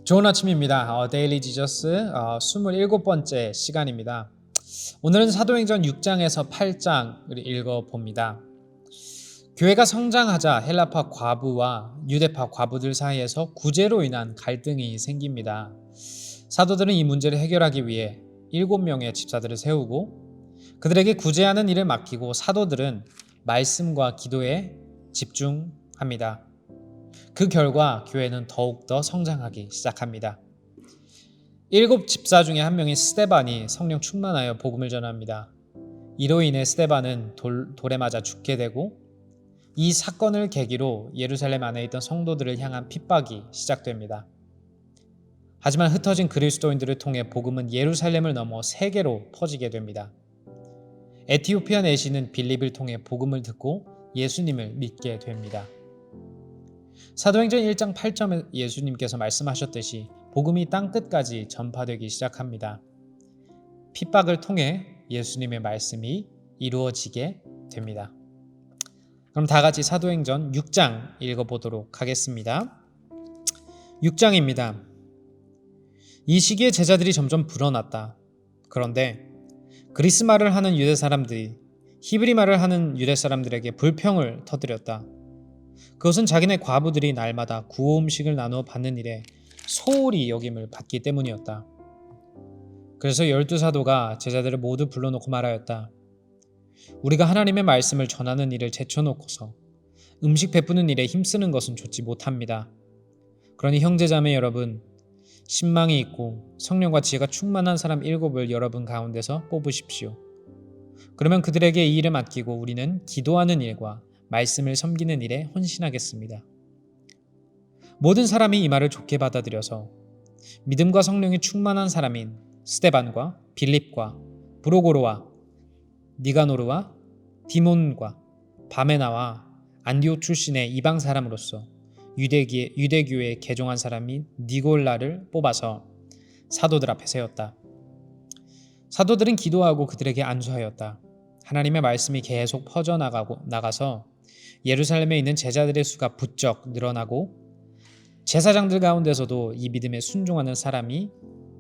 좋은 아침입니다. 데일리 지저스 27번째 시간입니다. 오늘은 사도행전 6장에서 8장을 읽어봅니다. 교회가 성장하자 헬라파 과부와 유대파 과부들 사이에서 구제로 인한 갈등이 생깁니다. 사도들은 이 문제를 해결하기 위해 7명의 집사들을 세우고 그들에게 구제하는 일을 맡기고 사도들은 말씀과 기도에 집중합니다. 그 결과 교회는 더욱더 성장하기 시작합니다. 7 집사 중에 한 명인 스데반이 성령 충만하여 복음을 전합니다. 이로 인해 스데반은 돌에 맞아 죽게 되고 이 사건을 계기로 예루살렘 안에 있던 성도들을 향한 핍박이 시작됩니다. 하지만 흩어진 그리스도인들을 통해 복음은 예루살렘을 넘어 세계로 퍼지게 됩니다. 에티오피아 내시는 빌립을 통해 복음을 듣고 예수님을 믿게 됩니다. 사도행전 1장 8절에 예수님께서 말씀하셨듯이 복음이 땅끝까지 전파되기 시작합니다. 핍박을 통해 예수님의 말씀이 이루어지게 됩니다. 그럼 다 같이 사도행전 6장 읽어보도록 하겠습니다. 6장입니다. 이 시기에 제자들이 점점 불어났다. 그런데 그리스 말을 하는 유대 사람들이 히브리 말을 하는 유대 사람들에게 불평을 터뜨렸다. 그것은 자기네 과부들이 날마다 구호 음식을 나누어 받는 일에 소홀히 여김을 받기 때문이었다. 그래서 12사도가 제자들을 모두 불러놓고 말하였다. 우리가 하나님의 말씀을 전하는 일을 제쳐놓고서 음식 베푸는 일에 힘쓰는 것은 좋지 못합니다. 그러니 형제자매 여러분, 신망이 있고 성령과 지혜가 충만한 사람 7을 여러분 가운데서 뽑으십시오. 그러면 그들에게 이 일을 맡기고 우리는 기도하는 일과 말씀을 섬기는 일에 헌신하겠습니다. 모든 사람이 이 말을 좋게 받아들여서 믿음과 성령이 충만한 사람인 스데반과 빌립과 브로고로와 니가노르와 디몬과 바메나와 안디옥 출신의 이방 사람으로서 유대교회에 개종한 사람인 니골라를 뽑아서 사도들 앞에 세웠다. 사도들은 기도하고 그들에게 안수하였다. 하나님의 말씀이 계속 퍼져나가서 예루살렘에 있는 제자들의 수가 부쩍 늘어나고 제사장들 가운데서도 이 믿음에 순종하는 사람이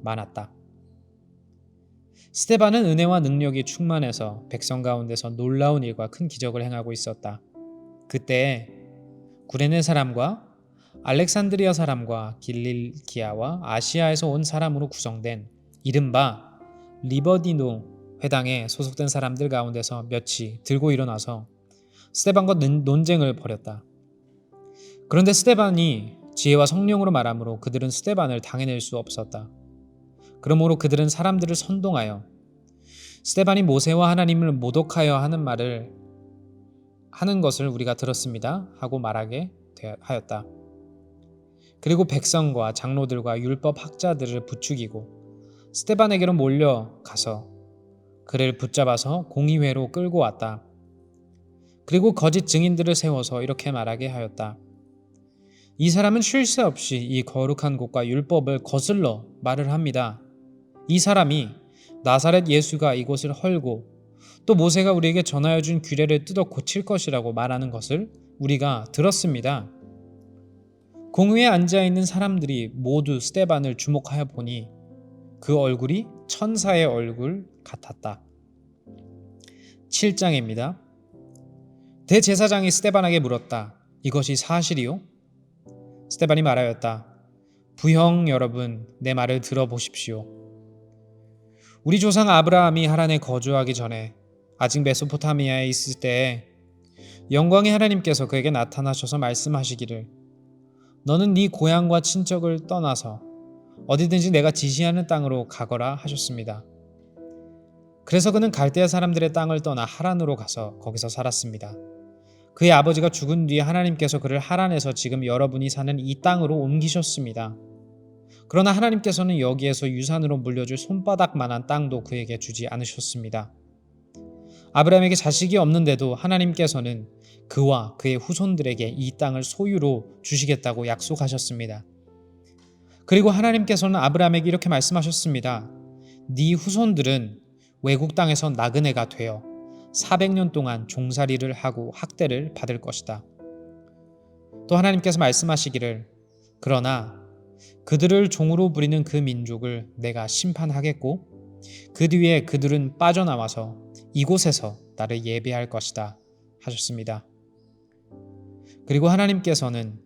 많았다. 스데반은 은혜와 능력이 충만해서 백성 가운데서 놀라운 일과 큰 기적을 행하고 있었다. 그때 구레네 사람과 알렉산드리아 사람과 길리기아와 아시아에서 온 사람으로 구성된 이른바 리버디노 회당에 소속된 사람들 가운데서 몇이 들고 일어나서 스데반과 논쟁을 벌였다. 그런데 스데반이 지혜와 성령으로 말하므로 그들은 스데반을 당해낼 수 없었다. 그러므로 그들은 사람들을 선동하여 스데반이 모세와 하나님을 모독하여 하는 것을 우리가 들었습니다 하고 말하게 하였다. 그리고 백성과 장로들과 율법 학자들을 부추기고 스데반에게로 몰려가서 그를 붙잡아서 공의회로 끌고 왔다. 그리고 거짓 증인들을 세워서 이렇게 말하게 하였다. 이 사람은 쉴 새 없이 이 거룩한 곳과 율법을 거슬러 말을 합니다. 이 사람이 나사렛 예수가 이곳을 헐고 또 모세가 우리에게 전하여 준 규례를 뜯어 고칠 것이라고 말하는 것을 우리가 들었습니다. 공회에 앉아있는 사람들이 모두 스데반을 주목하여 보니 그 얼굴이 천사의 얼굴 같았다. 7장입니다. 대제사장이 스데반에게 물었다. 이것이 사실이요? 스데반이 말하였다. 부형 여러분, 내 말을 들어보십시오. 우리 조상 아브라함이 하란에 거주하기 전에 아직 메소포타미아에 있을 때에 영광의 하나님께서 그에게 나타나셔서 말씀하시기를 너는 네 고향과 친척을 떠나서 어디든지 내가 지시하는 땅으로 가거라 하셨습니다. 그래서 그는 갈대아 사람들의 땅을 떠나 하란으로 가서 거기서 살았습니다. 그의 아버지가 죽은 뒤에 하나님께서 그를 하란에서 지금 여러분이 사는 이 땅으로 옮기셨습니다. 그러나 하나님께서는 여기에서 유산으로 물려줄 손바닥만한 땅도 그에게 주지 않으셨습니다. 아브라함에게 자식이 없는데도 하나님께서는 그와 그의 후손들에게 이 땅을 소유로 주시겠다고 약속하셨습니다. 그리고 하나님께서는 아브라함에게 이렇게 말씀하셨습니다. 네 후손들은 외국 땅에서 나그네가 되어 400년 동안 종살이를 하고 학대를 받을 것이다. 또 하나님께서 말씀하시기를 그러나 그들을 종으로 부리는 그 민족을 내가 심판하겠고 그 뒤에 그들은 빠져나와서 이곳에서 나를 예배할 것이다 하셨습니다. 그리고 하나님께서는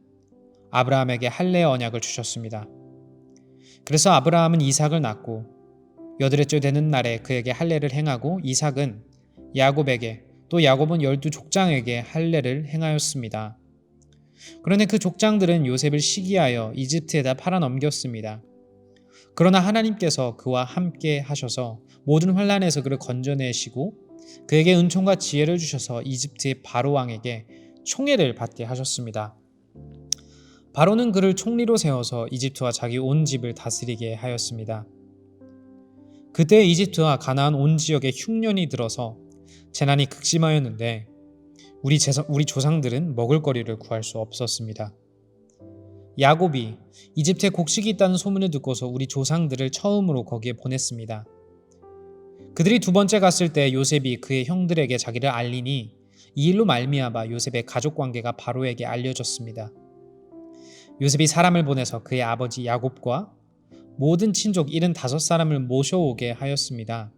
아브라함에게 할례 언약을 주셨습니다. 그래서 아브라함은 이삭을 낳고 여드레째 되는 날에 그에게 할례를 행하고 이삭은 야곱에게 또 야곱은 12족장에게 할례를 행하였습니다. 그런데 그 족장들은 요셉을 시기하여 이집트에다 팔아넘겼습니다. 그러나 하나님께서 그와 함께 하셔서 모든 환난에서 그를 건져내시고 그에게 은총과 지혜를 주셔서 이집트의 바로 왕에게 총애를 받게 하셨습니다. 바로는 그를 총리로 세워서 이집트와 자기 온 집을 다스리게 하였습니다. 그때 이집트와 가나안 온 지역에 흉년이 들어서 재난이 극심하였는데 우리 조상들은 먹을거리를 구할 수 없었습니다. 야곱이 이집트에 곡식이 있다는 소문을 듣고서 우리 조상들을 처음으로 거기에 보냈습니다. 그들이 두 번째 갔을 때 요셉이 그의 형들에게 자기를 알리니 이 일로 말미암아 요셉의 가족관계가 바로에게 알려졌습니다. 요셉이 사람을 보내서 그의 아버지 야곱과 모든 친족 75사람을 모셔오게 하였습니다.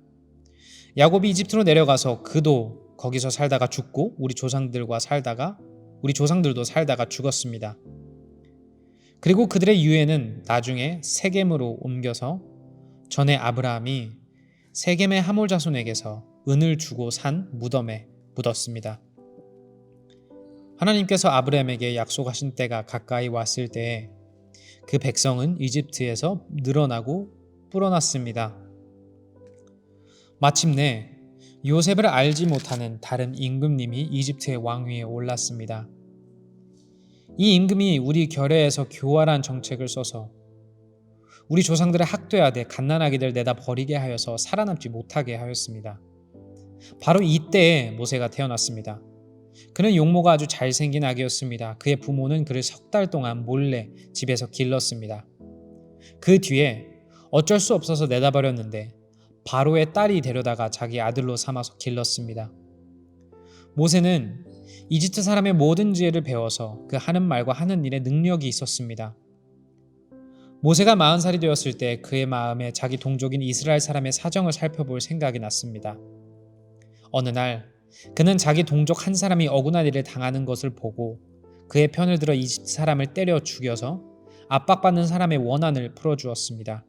야곱이 이집트로 내려가서 그도 거기서 살다가 죽고 우리 조상들도 살다가 죽었습니다. 그리고 그들의 유해는 나중에 세겜으로 옮겨서 전에 아브라함이 세겜의 하몰 자손에게서 은을 주고 산 무덤에 묻었습니다. 하나님께서 아브라함에게 약속하신 때가 가까이 왔을 때에 그 백성은 이집트에서 늘어나고 불어났습니다. 마침내 요셉을 알지 못하는 다른 임금님이 이집트의 왕위에 올랐습니다. 이 임금이 우리 결의에서 교활한 정책을 써서 우리 조상들을 학대하되 갓난아기들 내다 버리게 하여서 살아남지 못하게 하였습니다. 바로 이때에 모세가 태어났습니다. 그는 용모가 아주 잘생긴 아기였습니다. 그의 부모는 그를 3달 동안 몰래 집에서 길렀습니다. 그 뒤에 어쩔 수 없어서 내다 버렸는데 바로의 딸이 데려다가 자기 아들로 삼아서 길렀습니다. 모세는 이집트 사람의 모든 지혜를 배워서 그 하는 말과 하는 일에 능력이 있었습니다. 모세가 40살이 되었을 때 그의 마음에 자기 동족인 이스라엘 사람의 사정을 살펴볼 생각이 났습니다. 어느 날 그는 자기 동족 한 사람이 억울한 일을 당하는 것을 보고 그의 편을 들어 이집트 사람을 때려 죽여서 압박받는 사람의 원한을 풀어주었습니다.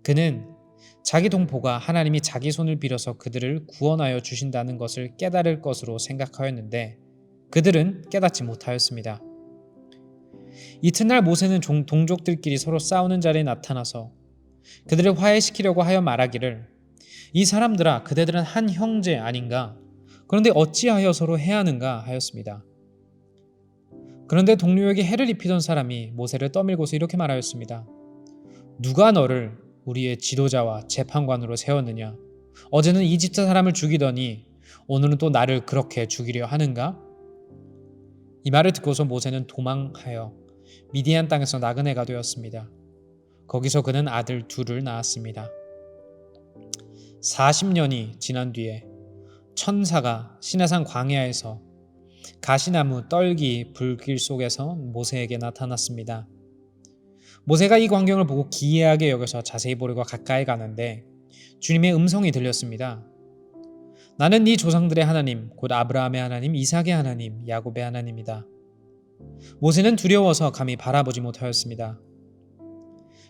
그는 자기 동포가 하나님이 자기 손을 빌어서 그들을 구원하여 주신다는 것을 깨달을 것으로 생각하였는데 그들은 깨닫지 못하였습니다. 이튿날 모세는 동족들끼리 서로 싸우는 자리에 나타나서 그들을 화해시키려고 하여 말하기를 이 사람들아 그대들은 한 형제 아닌가? 그런데 어찌하여 서로 해하는가 하였습니다. 그런데 동료에게 해를 입히던 사람이 모세를 떠밀고서 이렇게 말하였습니다. 누가 너를 우리의 지도자와 재판관으로 세웠느냐? 어제는 이집트 사람을 죽이더니 오늘은 또 나를 그렇게 죽이려 하는가? 이 말을 듣고서 모세는 도망하여 미디안 땅에서 나그네가 되었습니다. 거기서 그는 아들 둘을 낳았습니다. 40년이 지난 뒤에 천사가 시내산 광야에서 가시나무 떨기 불길 속에서 모세에게 나타났습니다. 모세가 이 광경을 보고 기이하게 여겨서 자세히 보려고 가까이 가는데 주님의 음성이 들렸습니다. 나는 네 조상들의 하나님, 곧 아브라함의 하나님, 이삭의 하나님, 야곱의 하나님이다. 모세는 두려워서 감히 바라보지 못하였습니다.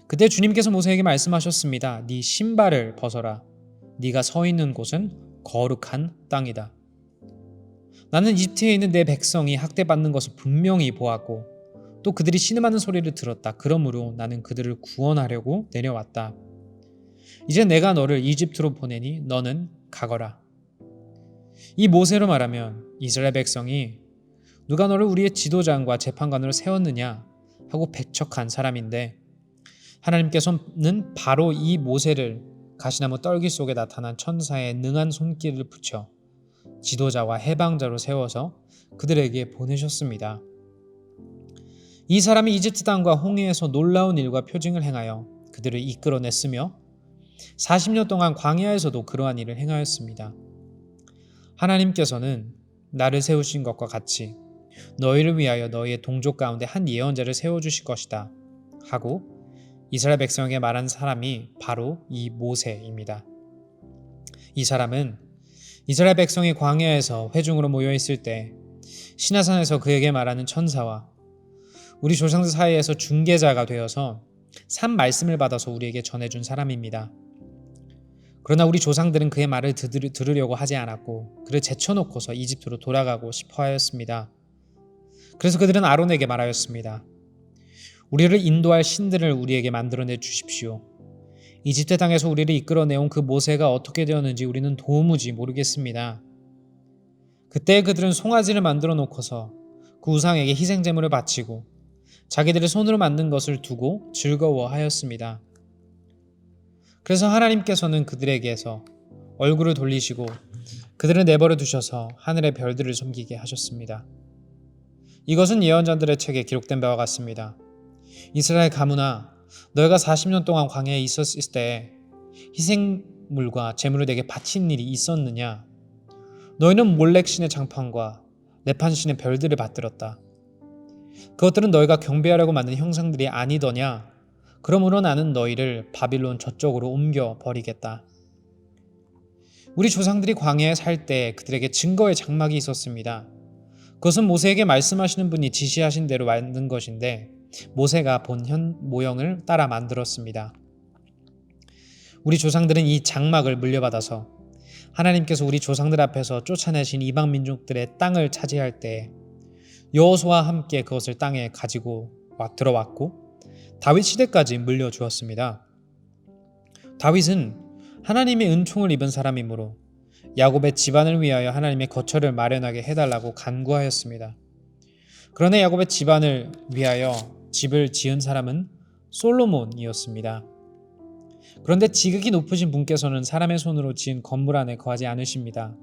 그때 주님께서 모세에게 말씀하셨습니다. 네 신발을 벗어라. 네가 서 있는 곳은 거룩한 땅이다. 나는 이집트에 있는 내 백성이 학대받는 것을 분명히 보았고 또 그들이 신음하는 소리를 들었다. 그러므로 나는 그들을 구원하려고 내려왔다. 이제 내가 너를 이집트로 보내니 너는 가거라. 이 모세로 말하면 이스라엘 백성이 누가 너를 우리의 지도장과 재판관으로 세웠느냐 하고 배척한 사람인데 하나님께서는 바로 이 모세를 가시나무 떨기 속에 나타난 천사의 능한 손길을 붙여 지도자와 해방자로 세워서 그들에게 보내셨습니다. 이 사람이 이집트 땅과 홍해에서 놀라운 일과 표징을 행하여 그들을 이끌어냈으며 40년 동안 광야에서도 그러한 일을 행하였습니다. 하나님께서는 나를 세우신 것과 같이 너희를 위하여 너희의 동족 가운데 한 예언자를 세워주실 것이다 하고 이스라엘 백성에게 말한 사람이 바로 이 모세입니다. 이 사람은 이스라엘 백성이 광야에서 회중으로 모여 있을 때 시내산에서 그에게 말하는 천사와 우리 조상들 사이에서 중개자가 되어서 산 말씀을 받아서 우리에게 전해준 사람입니다. 그러나 우리 조상들은 그의 말을 들으려고 하지 않았고 그를 제쳐놓고서 이집트로 돌아가고 싶어 하였습니다. 그래서 그들은 아론에게 말하였습니다. 우리를 인도할 신들을 우리에게 만들어내 주십시오. 이집트 땅에서 우리를 이끌어내온 그 모세가 어떻게 되었는지 우리는 도무지 모르겠습니다. 그때 그들은 송아지를 만들어 놓고서 그 우상에게 희생 제물을 바치고 자기들의 손으로 만든 것을 두고 즐거워하였습니다. 그래서 하나님께서는 그들에게서 얼굴을 돌리시고 그들을 내버려 두셔서 하늘의 별들을 섬기게 하셨습니다. 이것은 예언자들의 책에 기록된 바와 같습니다. 이스라엘 가문아, 너희가 40년 동안 광야에 있었을 때 희생물과 제물을 내게 바친 일이 있었느냐? 너희는 몰렉신의 장판과 레판신의 별들을 받들었다. 그것들은 너희가 경배하려고 만든 형상들이 아니더냐? 그러므로 나는 너희를 바빌론 저쪽으로 옮겨 버리겠다. 우리 조상들이 광야에 살 때 그들에게 증거의 장막이 있었습니다. 그것은 모세에게 말씀하시는 분이 지시하신 대로 만든 것인데 모세가 본 모형을 따라 만들었습니다. 우리 조상들은 이 장막을 물려받아서 하나님께서 우리 조상들 앞에서 쫓아내신 이방 민족들의 땅을 차지할 때 여호수아와 함께 그것을 땅에 가지고 들어왔고 다윗 시대까지 물려주었습니다. 다윗은 하나님의 은총을 입은 사람이므로 야곱의 집안을 위하여 하나님의 거처를 마련하게 해달라고 간구하였습니다. 그러나 야곱의 집안을 위하여 집을 지은 사람은 솔로몬이었습니다. 그런데 지극히 높으신 분께서는 사람의 손으로 지은 건물 안에 거하지 않으십니다.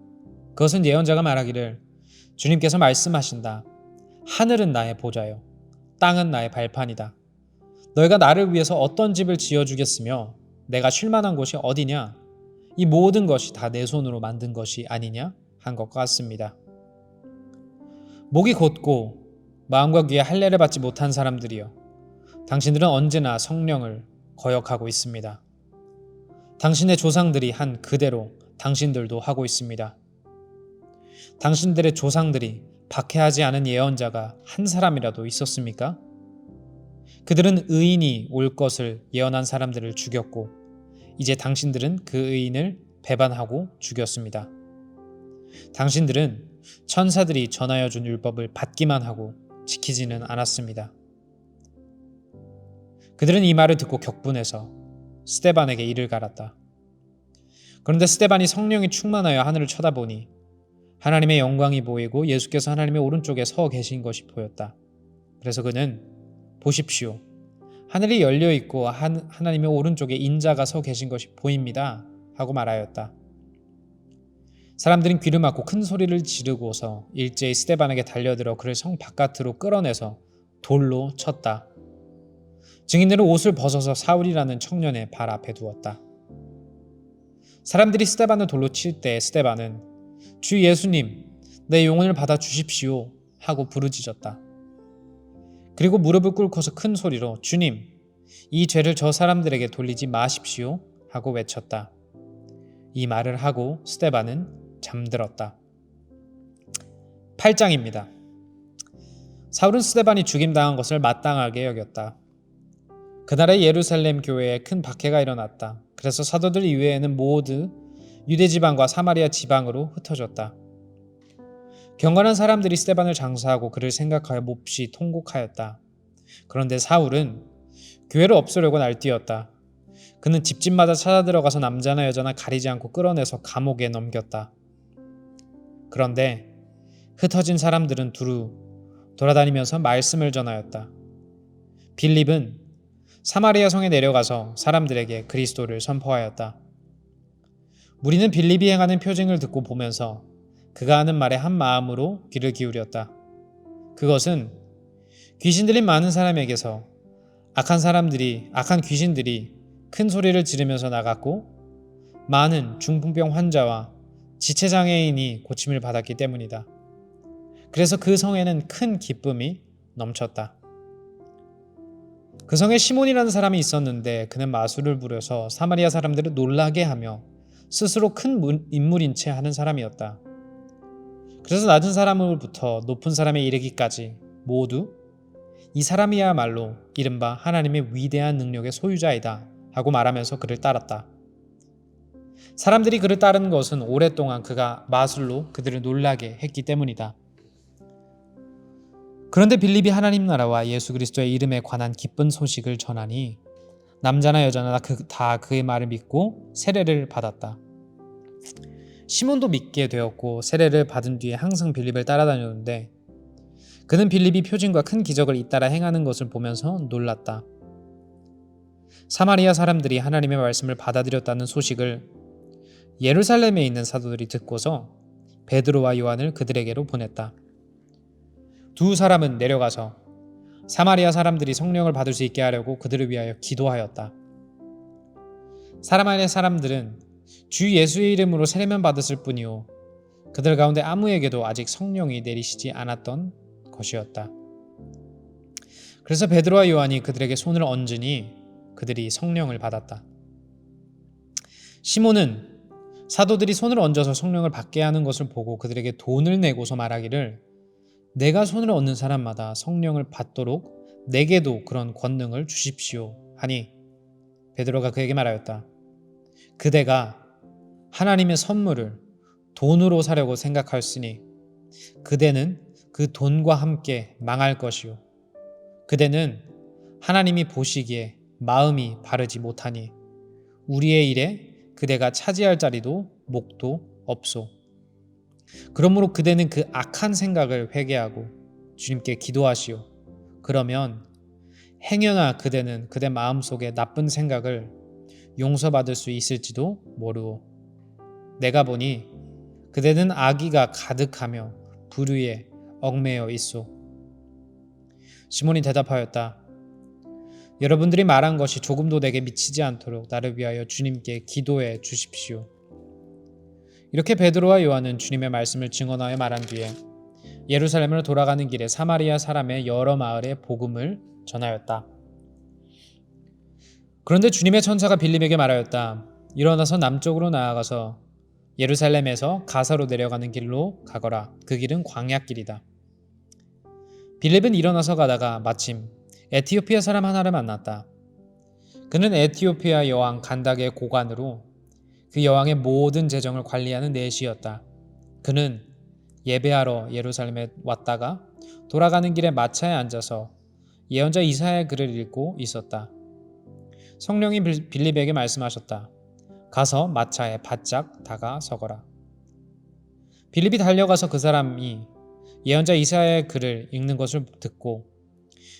그것은 예언자가 말하기를 주님께서 말씀하신다. 하늘은 나의 보좌요 땅은 나의 발판이다. 너희가 나를 위해서 어떤 집을 지어주겠으며 내가 쉴 만한 곳이 어디냐? 이 모든 것이 다 내 손으로 만든 것이 아니냐? 한 것과 같습니다. 목이 곧고 마음과 귀에 할례를 받지 못한 사람들이여, 당신들은 언제나 성령을 거역하고 있습니다. 당신의 조상들이 한 그대로 당신들도 하고 있습니다. 당신들의 조상들이 박해하지 않은 예언자가 한 사람이라도 있었습니까? 그들은 의인이 올 것을 예언한 사람들을 죽였고 이제 당신들은 그 의인을 배반하고 죽였습니다. 당신들은 천사들이 전하여 준 율법을 받기만 하고 지키지는 않았습니다. 그들은 이 말을 듣고 격분해서 스데반에게 이를 갈았다. 그런데 스데반이 성령이 충만하여 하늘을 쳐다보니 하나님의 영광이 보이고 예수께서 하나님의 오른쪽에 서 계신 것이 보였다. 그래서 그는 보십시오. 하늘이 열려 있고 하나님의 오른쪽에 인자가 서 계신 것이 보입니다. 하고 말하였다. 사람들은 귀를 막고 큰 소리를 지르고서 일제히 스데반에게 달려들어 그를 성 바깥으로 끌어내서 돌로 쳤다. 증인들은 옷을 벗어서 사울이라는 청년의 발 앞에 두었다. 사람들이 스데반을 돌로 칠 때 스데반은 주 예수님, 내 영혼을 받아 주십시오 하고 부르짖었다. 그리고 무릎을 꿇고서 큰 소리로 주님, 이 죄를 저 사람들에게 돌리지 마십시오 하고 외쳤다. 이 말을 하고 스데반은 잠들었다. 8장입니다. 사울은 스데반이 죽임당한 것을 마땅하게 여겼다. 그날의 예루살렘 교회에 큰 박해가 일어났다. 그래서 사도들 이외에는 모두 유대 지방과 사마리아 지방으로 흩어졌다. 경건한 사람들이 스데반을 장사하고 그를 생각하여 몹시 통곡하였다. 그런데 사울은 교회를 없애려고 날뛰었다. 그는 집집마다 찾아들어가서 남자나 여자나 가리지 않고 끌어내서 감옥에 넘겼다. 그런데 흩어진 사람들은 두루 돌아다니면서 말씀을 전하였다. 빌립은 사마리아 성에 내려가서 사람들에게 그리스도를 선포하였다. 무리는 빌립이 행하는 표징을 듣고 보면서 그가 하는 말에 한 마음으로 귀를 기울였다. 그것은 귀신 들린 많은 사람에게서 악한 귀신들이 큰 소리를 지르면서 나갔고 많은 중풍병 환자와 지체장애인이 고침을 받았기 때문이다. 그래서 그 성에는 큰 기쁨이 넘쳤다. 그 성에 시몬이라는 사람이 있었는데 그는 마술을 부려서 사마리아 사람들을 놀라게 하며 스스로 큰 인물인 채 하는 사람이었다. 그래서 낮은 사람으로부터 높은 사람에 이르기까지 모두 이 사람이야말로 이른바 하나님의 위대한 능력의 소유자이다 하고 말하면서 그를 따랐다. 사람들이 그를 따른 것은 오랫동안 그가 마술로 그들을 놀라게 했기 때문이다. 그런데 빌립이 하나님 나라와 예수 그리스도의 이름에 관한 기쁜 소식을 전하니 남자나 여자나 다 그의 말을 믿고 세례를 받았다. 시몬도 믿게 되었고 세례를 받은 뒤에 항상 빌립을 따라다녔는데 그는 빌립이 표징과 큰 기적을 잇따라 행하는 것을 보면서 놀랐다. 사마리아 사람들이 하나님의 말씀을 받아들였다는 소식을 예루살렘에 있는 사도들이 듣고서 베드로와 요한을 그들에게로 보냈다. 두 사람은 내려가서 사마리아 사람들이 성령을 받을 수 있게 하려고 그들을 위하여 기도하였다. 사마리아 사람들은 주 예수의 이름으로 세례만 받았을 뿐이요 그들 가운데 아무에게도 아직 성령이 내리시지 않았던 것이었다. 그래서 베드로와 요한이 그들에게 손을 얹으니 그들이 성령을 받았다. 시몬은 사도들이 손을 얹어서 성령을 받게 하는 것을 보고 그들에게 돈을 내고서 말하기를 내가 손을 얹는 사람마다 성령을 받도록 내게도 그런 권능을 주십시오 하니 베드로가 그에게 말하였다. 그대가 하나님의 선물을 돈으로 사려고 생각하였으니 그대는 그 돈과 함께 망할 것이요 그대는 하나님이 보시기에 마음이 바르지 못하니 우리의 일에 그대가 차지할 자리도 목도 없소. 그러므로 그대는 그 악한 생각을 회개하고 주님께 기도하시오. 그러면 행여나 그대는 그대 마음속에 나쁜 생각을 용서받을 수 있을지도 모르오. 내가 보니 그대는 악의가 가득하며 불의에 얽매여 있소. 시몬이 대답하였다. 여러분들이 말한 것이 조금도 내게 미치지 않도록 나를 위하여 주님께 기도해 주십시오. 이렇게 베드로와 요한은 주님의 말씀을 증언하여 말한 뒤에 예루살렘으로 돌아가는 길에 사마리아 사람의 여러 마을에 복음을 전하였다. 그런데 주님의 천사가 빌립에게 말하였다. 일어나서 남쪽으로 나아가서 예루살렘에서 가사로 내려가는 길로 가거라. 그 길은 광야길이다. 빌립은 일어나서 가다가 마침 에티오피아 사람 하나를 만났다. 그는 에티오피아 여왕 간닥의 고관으로 그 여왕의 모든 재정을 관리하는 내시였다. 그는 예배하러 예루살렘에 왔다가 돌아가는 길에 마차에 앉아서 예언자 이사야의 글을 읽고 있었다. 성령이 빌립에게 말씀하셨다. 가서 마차에 바짝 다가서거라. 빌립이 달려가서 그 사람이 예언자 이사야의 글을 읽는 것을 듣고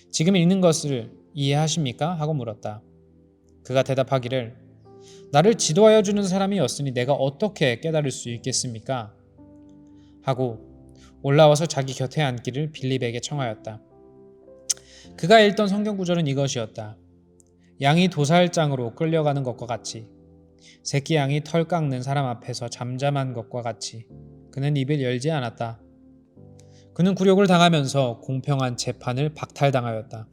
지금 읽는 것을 이해하십니까? 하고 물었다. 그가 대답하기를 나를 지도하여 주는 사람이 없으니 내가 어떻게 깨달을 수 있겠습니까? 하고 올라와서 자기 곁에 앉기를 빌립에게 청하였다. 그가 읽던 성경 구절은 이것이었다. 양이 도살장으로 끌려가는 것과 같이 새끼 양이 털 깎는 사람 앞에서 잠잠한 것과 같이 그는 입을 열지 않았다. 그는 굴욕을 당하면서 공평한 재판을 박탈당하였다.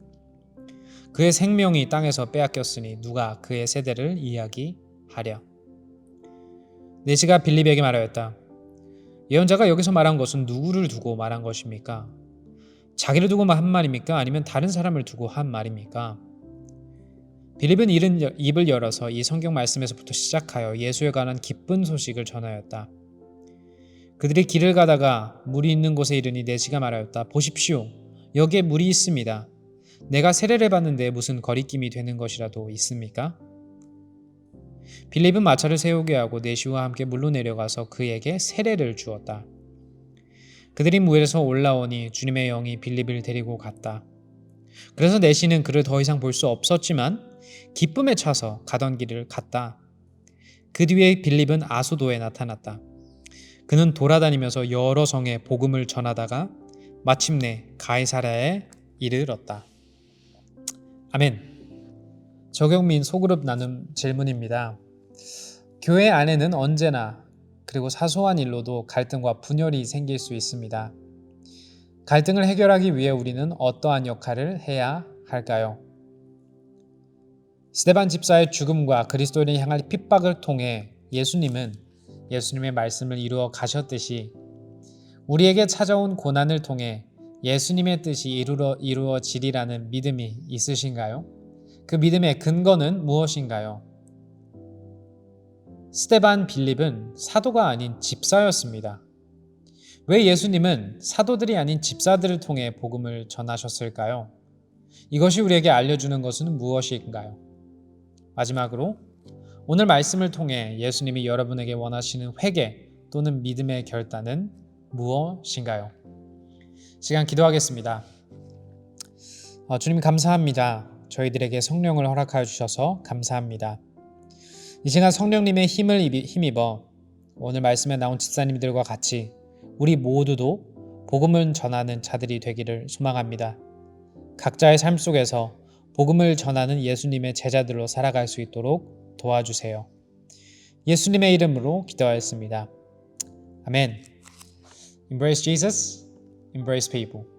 그의 생명이 땅에서 빼앗겼으니 누가 그의 세대를 이야기하랴. 내시가 빌립에게 말하였다. 예언자가 여기서 말한 것은 누구를 두고 말한 것입니까? 자기를 두고 한 말입니까? 아니면 다른 사람을 두고 한 말입니까? 빌립은 입을 열어서 이 성경 말씀에서부터 시작하여 예수에 관한 기쁜 소식을 전하였다. 그들이 길을 가다가 물이 있는 곳에 이르니 내시가 말하였다. 보십시오. 여기에 물이 있습니다. 내가 세례를 받는데 무슨 거리낌이 되는 것이라도 있습니까? 빌립은 마차를 세우게 하고 내시와 함께 물로 내려가서 그에게 세례를 주었다. 그들이 물에서 올라오니 주님의 영이 빌립을 데리고 갔다. 그래서 내시는 그를 더 이상 볼 수 없었지만 기쁨에 차서 가던 길을 갔다. 그 뒤에 빌립은 아수도에 나타났다. 그는 돌아다니면서 여러 성에 복음을 전하다가 마침내 가이사랴에 이르렀다. 아멘. 저경민 소그룹 나눔 질문입니다. 교회 안에는 언제나 그리고 사소한 일로도 갈등과 분열이 생길 수 있습니다. 갈등을 해결하기 위해 우리는 어떠한 역할을 해야 할까요? 스데반 집사의 죽음과 그리스도인을 향할 핍박을 통해 예수님은 예수님의 말씀을 이루어 가셨듯이 우리에게 찾아온 고난을 통해 예수님의 뜻이 이루어지리라는 믿음이 있으신가요? 그 믿음의 근거는 무엇인가요? 스데반 빌립은 사도가 아닌 집사였습니다. 왜 예수님은 사도들이 아닌 집사들을 통해 복음을 전하셨을까요? 이것이 우리에게 알려주는 것은 무엇인가요? 마지막으로 오늘 말씀을 통해 예수님이 여러분에게 원하시는 회개 또는 믿음의 결단은 무엇인가요? 시간 기도하겠습니다. 주님 감사합니다. 저희들에게 성령을 허락하여 주셔서 감사합니다. 이 시간 성령님의 힘을 힘입어 오늘 말씀에 나온 집사님들과 같이 우리 모두도 복음을 전하는 자들이 되기를 소망합니다. 각자의 삶 속에서 복음을 전하는 예수님의 제자들로 살아갈 수 있도록 도와주세요. 예수님의 이름으로 기도하였습니다. 아멘. Embrace Jesus, embrace people.